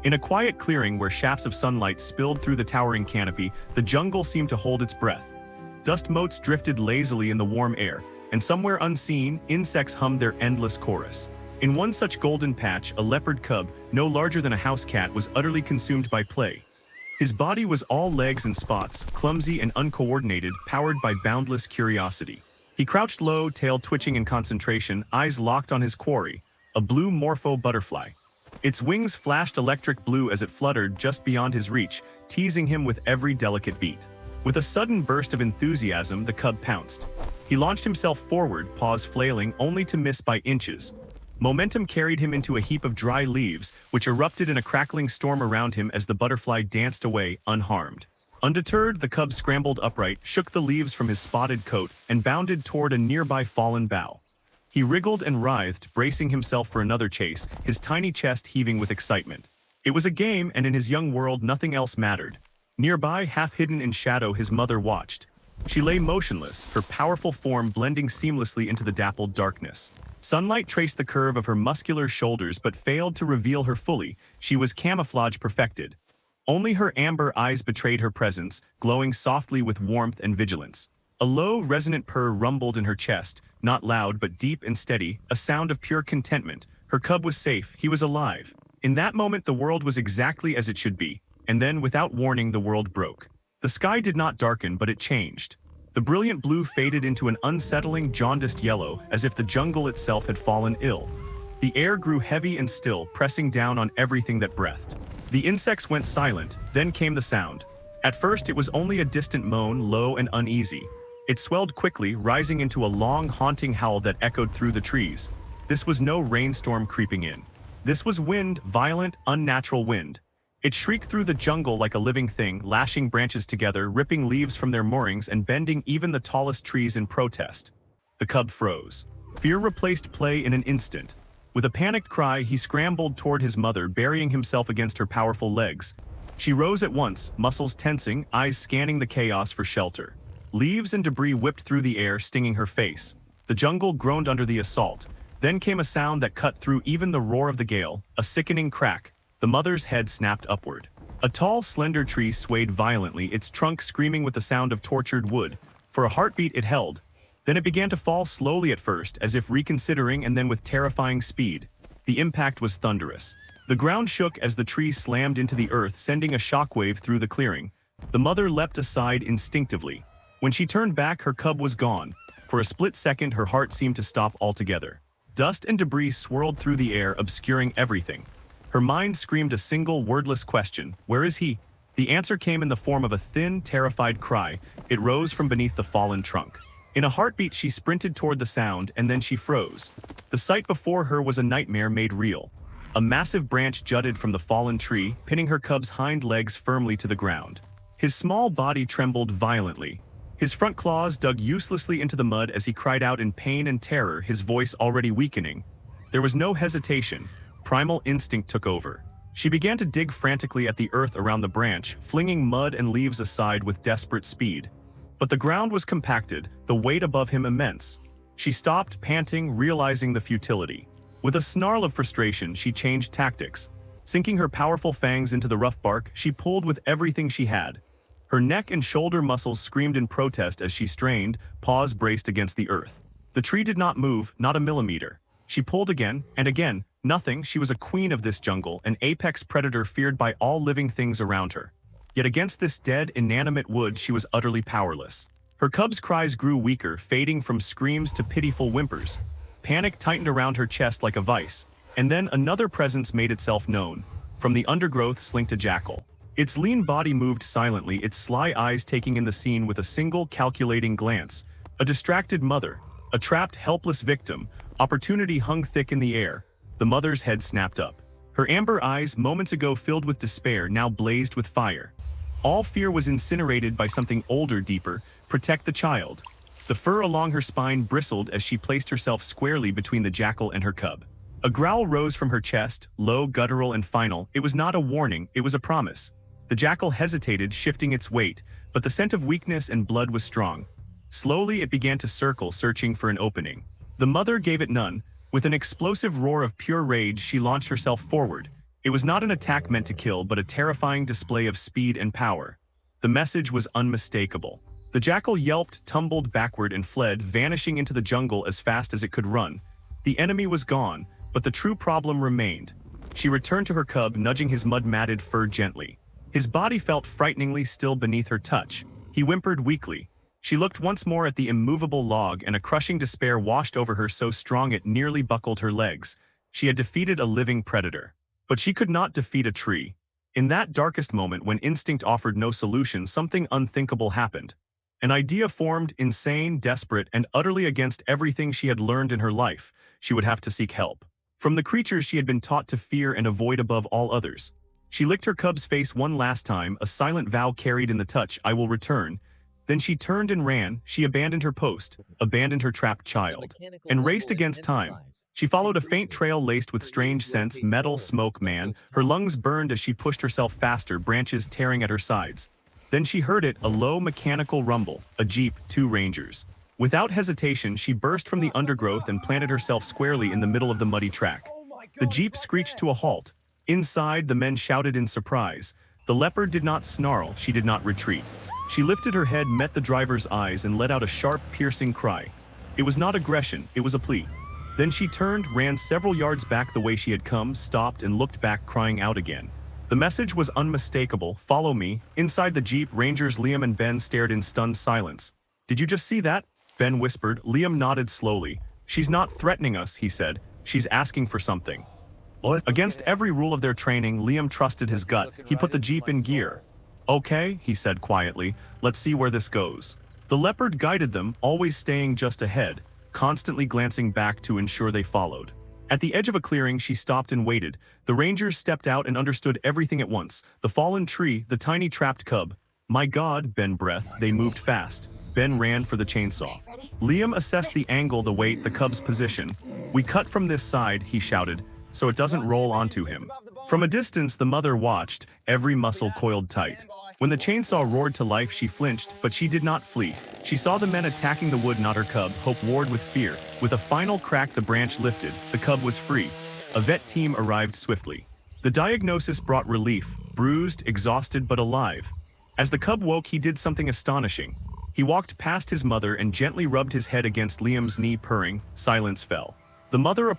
In a quiet clearing where shafts of sunlight spilled through the towering canopy, the jungle seemed to hold its breath. Dust motes drifted lazily in the warm air, and somewhere unseen, insects hummed their endless chorus. In one such golden patch, a leopard cub, no larger than a house cat, was utterly consumed by play. His body was all legs and spots, clumsy and uncoordinated, powered by boundless curiosity. He crouched low, tail twitching in concentration, eyes locked on his quarry, a blue morpho butterfly. Its wings flashed electric blue as it fluttered just beyond his reach, teasing him with every delicate beat. With a sudden burst of enthusiasm, the cub pounced. He launched himself forward, paws flailing, only to miss by inches. Momentum carried him into a heap of dry leaves, which erupted in a crackling storm around him as the butterfly danced away, unharmed. Undeterred, the cub scrambled upright, shook the leaves from his spotted coat, and bounded toward a nearby fallen bough. He wriggled and writhed, bracing himself for another chase, his tiny chest heaving with excitement. It was a game, and in his young world nothing else mattered. Nearby, half hidden in shadow, his mother watched. She lay motionless, her powerful form blending seamlessly into the dappled darkness. Sunlight traced the curve of her muscular shoulders but failed to reveal her fully. She was camouflage perfected. Only her amber eyes betrayed her presence, glowing softly with warmth and vigilance. A low, resonant purr rumbled in her chest, not loud but deep and steady, a sound of pure contentment. Her cub was safe, he was alive. In that moment the world was exactly as it should be, and then without warning the world broke. The sky did not darken, but it changed. The brilliant blue faded into an unsettling, jaundiced yellow, as if the jungle itself had fallen ill. The air grew heavy and still, pressing down on everything that breathed. The insects went silent, then came the sound. At first it was only a distant moan, low and uneasy. It swelled quickly, rising into a long, haunting howl that echoed through the trees. This was no rainstorm creeping in. This was wind, violent, unnatural wind. It shrieked through the jungle like a living thing, lashing branches together, ripping leaves from their moorings, and bending even the tallest trees in protest. The cub froze. Fear replaced play in an instant. With a panicked cry, he scrambled toward his mother, burying himself against her powerful legs. She rose at once, muscles tensing, eyes scanning the chaos for shelter. Leaves and debris whipped through the air, stinging her face. The jungle groaned under the assault. Then came a sound that cut through even the roar of the gale, a sickening crack. The mother's head snapped upward. A tall, slender tree swayed violently, its trunk screaming with the sound of tortured wood. For a heartbeat it held. Then it began to fall slowly at first, as if reconsidering, and then with terrifying speed. The impact was thunderous. The ground shook as the tree slammed into the earth, sending a shockwave through the clearing. The mother leapt aside instinctively. When she turned back, her cub was gone. For a split second, her heart seemed to stop altogether. Dust and debris swirled through the air, obscuring everything. Her mind screamed a single, wordless question: where is he? The answer came in the form of a thin, terrified cry. It rose from beneath the fallen trunk. In a heartbeat, she sprinted toward the sound, and then she froze. The sight before her was a nightmare made real. A massive branch jutted from the fallen tree, pinning her cub's hind legs firmly to the ground. His small body trembled violently. His front claws dug uselessly into the mud as he cried out in pain and terror, his voice already weakening. There was no hesitation. Primal instinct took over. She began to dig frantically at the earth around the branch, flinging mud and leaves aside with desperate speed. But the ground was compacted, the weight above him immense. She stopped, panting, realizing the futility. With a snarl of frustration, she changed tactics. Sinking her powerful fangs into the rough bark, she pulled with everything she had. Her neck and shoulder muscles screamed in protest as she strained, paws braced against the earth. The tree did not move, not a millimeter. She pulled again, and again. Nothing. She was a queen of this jungle, an apex predator feared by all living things around her. Yet against this dead, inanimate wood, she was utterly powerless. Her cub's cries grew weaker, fading from screams to pitiful whimpers. Panic tightened around her chest like a vice. And then another presence made itself known. From the undergrowth slinked a jackal. Its lean body moved silently, its sly eyes taking in the scene with a single, calculating glance. A distracted mother. A trapped, helpless victim. Opportunity hung thick in the air. The mother's head snapped up. Her amber eyes, moments ago filled with despair, now blazed with fire. All fear was incinerated by something older, deeper: protect the child. The fur along her spine bristled as she placed herself squarely between the jackal and her cub. A growl rose from her chest, low, guttural, and final. It was not a warning, it was a promise. The jackal hesitated, shifting its weight, but the scent of weakness and blood was strong. Slowly it began to circle, searching for an opening. The mother gave it none. With an explosive roar of pure rage, she launched herself forward. It was not an attack meant to kill, but a terrifying display of speed and power. The message was unmistakable. The jackal yelped, tumbled backward and fled, vanishing into the jungle as fast as it could run. The enemy was gone, but the true problem remained. She returned to her cub, nudging his mud-matted fur gently. His body felt frighteningly still beneath her touch. He whimpered weakly. She looked once more at the immovable log, and a crushing despair washed over her, so strong it nearly buckled her legs. She had defeated a living predator. But she could not defeat a tree. In that darkest moment, when instinct offered no solution, something unthinkable happened. An idea formed, insane, desperate, and utterly against everything she had learned in her life. She would have to seek help from the creatures she had been taught to fear and avoid above all others. She licked her cub's face one last time, a silent vow carried in the touch: I will return. Then she turned and ran. She abandoned her post, abandoned her trapped child, and raced against time. She followed a faint trail laced with strange scents, metal, smoke, man. Her lungs burned as she pushed herself faster, branches tearing at her sides. Then she heard it, a low mechanical rumble, a jeep, 2 rangers. Without hesitation, she burst from the undergrowth and planted herself squarely in the middle of the muddy track. The jeep screeched to a halt. Inside, the men shouted in surprise. The leopard did not snarl, she did not retreat. She lifted her head, met the driver's eyes, and let out a sharp, piercing cry. It was not aggression, it was a plea. Then she turned, ran several yards back the way she had come, stopped and looked back, crying out again. The message was unmistakable: follow me. Inside the jeep, Rangers Liam and Ben stared in stunned silence. Did you just see that? Ben whispered. Liam nodded slowly. She's not threatening us, he said. She's asking for something. Against every rule of their training, Liam trusted his gut. He put the jeep in gear. Okay, he said quietly, let's see where this goes. The leopard guided them, always staying just ahead, constantly glancing back to ensure they followed. At the edge of a clearing, she stopped and waited. The rangers stepped out and understood everything at once. The fallen tree, the tiny trapped cub. My God, Ben breathed. They moved fast. Ben ran for the chainsaw. Liam assessed the angle, the weight, the cub's position. We cut from this side, he shouted, so it doesn't roll onto him. From a distance, the mother watched, every muscle coiled tight. When the chainsaw roared to life, she flinched, but she did not flee. She saw the men attacking the wood, not her cub. Hope warred with fear. With a final crack, the branch lifted. The cub was free. A vet team arrived swiftly. The diagnosis brought relief: bruised, exhausted, but alive. As the cub woke, he did something astonishing. He walked past his mother and gently rubbed his head against Liam's knee, purring. Silence fell. The mother